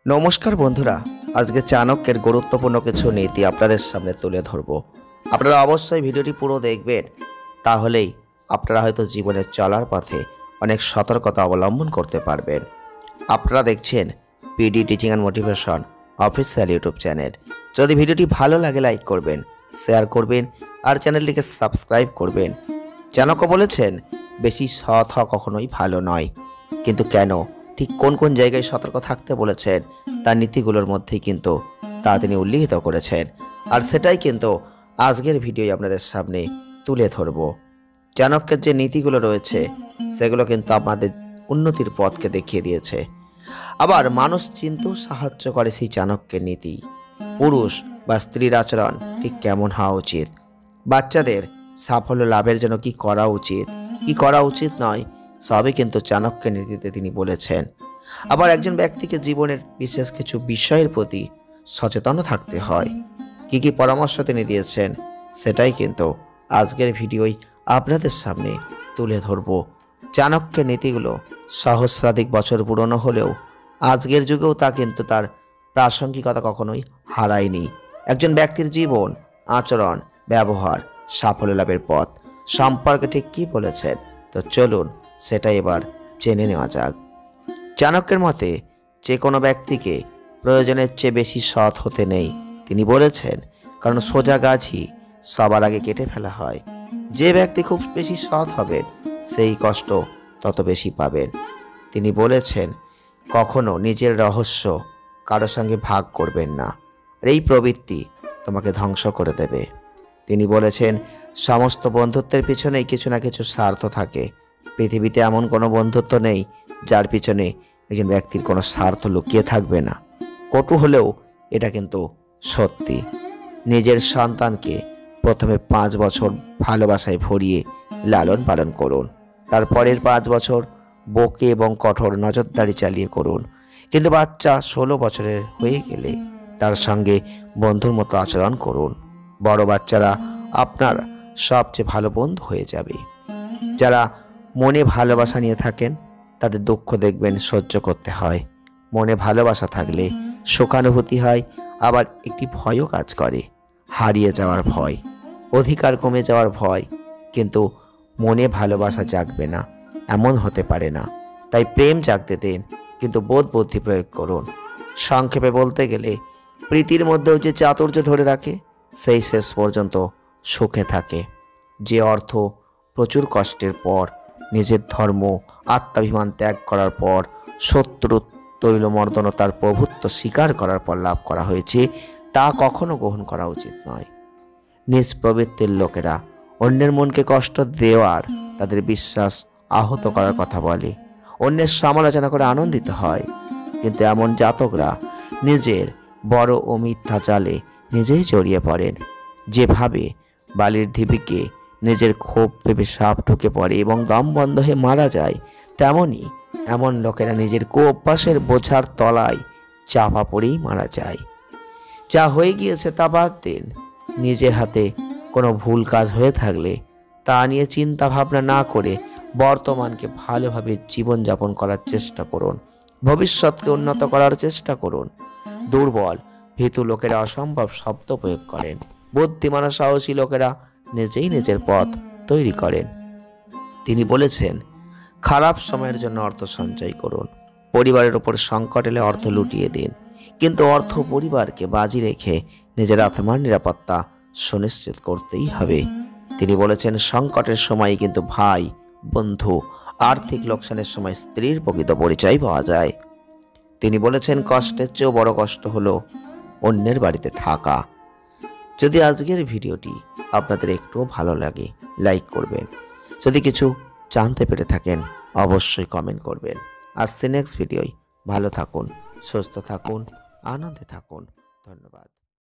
নমস্কার বন্ধুরা, আজকে চাণক্যের গুরুত্বপূর্ণ কিছু নীতি আপনাদের সামনে তুলে ধরব। আপনারা অবশ্যই ভিডিওটি পুরো দেখবেন, তাহলেই আপনারা হয়তো জীবনে চলার পথে অনেক সতর্কতা অবলম্বন করতে পারবেন। আপনারা দেখছেন PD teaching and motivation official YouTube channel. যদি ভিডিওটি ভালো লাগে লাইক করবেন, শেয়ার করবেন আর চ্যানেলটিকে সাবস্ক্রাইব করবেন। চাণক্য বলেছেন, বেশি সৎ হওয়া কখনোই ভালো নয়, কিন্তু কেন, ঠিক কোন কোন জায়গায় সতর্ক থাকতে বলেছেন তার নীতিগুলোর মধ্যেই কিন্তু তা তিনি উল্লিখিত করেছেন। আর সেটাই কিন্তু আজকের ভিডিওয় আপনাদের সামনে তুলে ধরব। চাণক্যের যে নীতিগুলো রয়েছে সেগুলো কিন্তু আপনাদের উন্নতির পথকে দেখিয়ে দিয়েছে। আবার মানুষ চিনতেও সাহায্য করে সেই চাণক্যের নীতি। পুরুষ বা স্ত্রীর আচরণ ঠিক কেমন হওয়া উচিত, বাচ্চাদের সাফল্য লাভের জন্য কি করা উচিত, কি করা উচিত নয়, সবই কিন্তু চাণক্যের নীতিতে তিনি বলেছেন। আবার একজন ব্যক্তিকে জীবনের বিশেষ কিছু বিষয়ের প্রতি সচেতন থাকতে হয়। কি কি পরামর্শ তিনি দিয়েছেন সেটাই কিন্তু আজকের ভিডিওয় আপনাদের সামনে তুলে ধরব। চাণক্যের নীতিগুলো সহস্রাধিক বছর পুরনো হলেও আজকের যুগেও তা কিন্তু তার প্রাসঙ্গিকতা কখনোই হারায়নি। একজন ব্যক্তির জীবন, আচরণ, ব্যবহার, সাফল্য লাভের পথ সম্পর্কে ঠিক কী বলেছেন, তো চলুন সেটা এবার জেনে নেওয়া যাক। চাণক্যের মতে যে কোনো ব্যক্তিকে প্রয়োজনের চেয়ে বেশি সৎ হতে নেই। তিনি বলেছেন, কারণ সোজা গাছই সবার আগে কেটে ফেলা হয়। যে ব্যক্তি খুব বেশি সৎ হবেন সেই কষ্ট তত বেশি পাবেন। তিনি বলেছেন, কখনো নিজের রহস্য কারোর সঙ্গে ভাগ করবেন না, আর এই প্রবৃত্তি তোমাকে ধ্বংস করে দেবে। তিনি বলেছেন, সমস্ত বন্ধুত্বের পিছনেই কিছু না কিছু স্বার্থ থাকে। পৃথিবীতে এমন কোনো বন্ধুত্ব নেই যার পিছনে একজন ব্যক্তির কোনো স্বার্থ লুকিয়ে থাকবে না। কটু হলেও এটা কিন্তু সত্যি। নিজের সন্তানকে প্রথমে 5 বছর ভালোবাসায় ভরিয়ে লালন পালন করুন, তারপরের 5 বছর বকে এবং কঠোর নজরদারি চালিয়ে করুন। কিন্তু বাচ্চা 16 বছরের হয়ে গেলে তার সঙ্গে বন্ধুর মতো আচরণ করুন। বড় বাচ্চারা আপনার সবচেয়ে ভালো বন্ধু হয়ে যাবে। যারা মনে ভালোবাসা নিয়ে থাকেন তাদের দুঃখ দেখবেন সহ্য করতে হয়। মনে ভালোবাসা থাকলে সুখানুভূতি হয়, আবার একটি ভয়ও কাজ করে, হারিয়ে যাওয়ার ভয়, অধিকার কমে যাওয়ার ভয়। কিন্তু মনে ভালোবাসা জাগবে না এমন হতে পারে না। তাই প্রেম জাগতে দিন, কিন্তু বোধ বুদ্ধি প্রয়োগ করুন। সংক্ষেপে বলতে গেলে, প্রীতির মধ্যেও যে চাতুর্য ধরে রাখে সেই শেষ পর্যন্ত সুখে থাকে। যে অর্থ প্রচুর কষ্টের পর, নিজের ধর্ম, আত্মাভিমান ত্যাগ করার পর, শত্রু তৈলমর্দনতার প্রভুত্ব স্বীকার করার পর লাভ করা হয়েছে, তা কখনো গ্রহণ করা উচিত নয়। নিজ প্রবৃত্তির লোকেরা অন্যের মনকে কষ্ট দেওয়ার, তাদের বিশ্বাস আহত করার কথা বলে, অন্যের সমালোচনা করে আনন্দিত হয়। কিন্তু এমন জাতকরা নিজের বড় ও মিথ্যা জালে নিজেই জড়িয়ে পড়েন। যেভাবে বালির ঢিবিকে নিজের ক্ষোভ ভেবে সাপ ঢুকে পড়ে এবং দম বন্ধ হয়ে মারা যায়, তেমনি এমন লোকেরা নিজের অভ্যাসের বোঝার তলায় চাপা পড়েই মারা যায়। যা হয়ে গিয়েছে তা বাদ দিন। নিজের হাতে কোনো ভুল কাজ হয়ে থাকলে তা নিয়ে চিন্তা ভাবনা না করে বর্তমানকে ভালোভাবে জীবনযাপন করার চেষ্টা করুন। ভবিষ্যৎকে উন্নত করার চেষ্টা করুন। দুর্বল ভীতু লোকেরা অসম্ভব শব্দ প্রয়োগ করেন, বুদ্ধিমান ও সাহসী লোকেরা নিজেই নিজের পথ তৈরি করেন। তিনি বলেছেন, খারাপ সময়ের জন্য অর্থ সঞ্চয় করুন, পরিবারের ওপর সংকট এলে অর্থ লুটিয়ে দিন, কিন্তু অর্থ পরিবারকে বাজি রেখে নিজের আত্মার নিরাপত্তা সুনিশ্চিত করতেই হবে। তিনি বলেছেন, সংকটের সময় কিন্তু ভাই, বন্ধু, আর্থিক লোকসানের সময় স্ত্রীর প্রকৃত পরিচয় পাওয়া যায়। তিনি বলেছেন, কষ্টের চেয়েও বড় কষ্ট হলো অন্যের বাড়িতে থাকা। যদি আজকের ভিডিওটি আপনাদের একটুও ভালো লাগে লাইক করবেন। যদি কিছু জানতে পেরে থাকেন অবশ্যই কমেন্ট করবেন। আসছে নেক্সট ভিডিওয়। ভালো থাকুন, সুস্থ থাকুন, আনন্দে থাকুন। ধন্যবাদ।